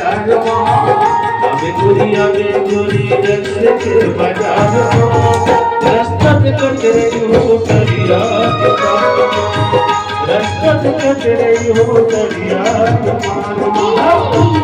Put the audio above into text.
आगे चोरी रस्ते के बाजार रास्ता पे कचरे हो दरिया के पार रास्ता पे कचरे हो दरिया के पार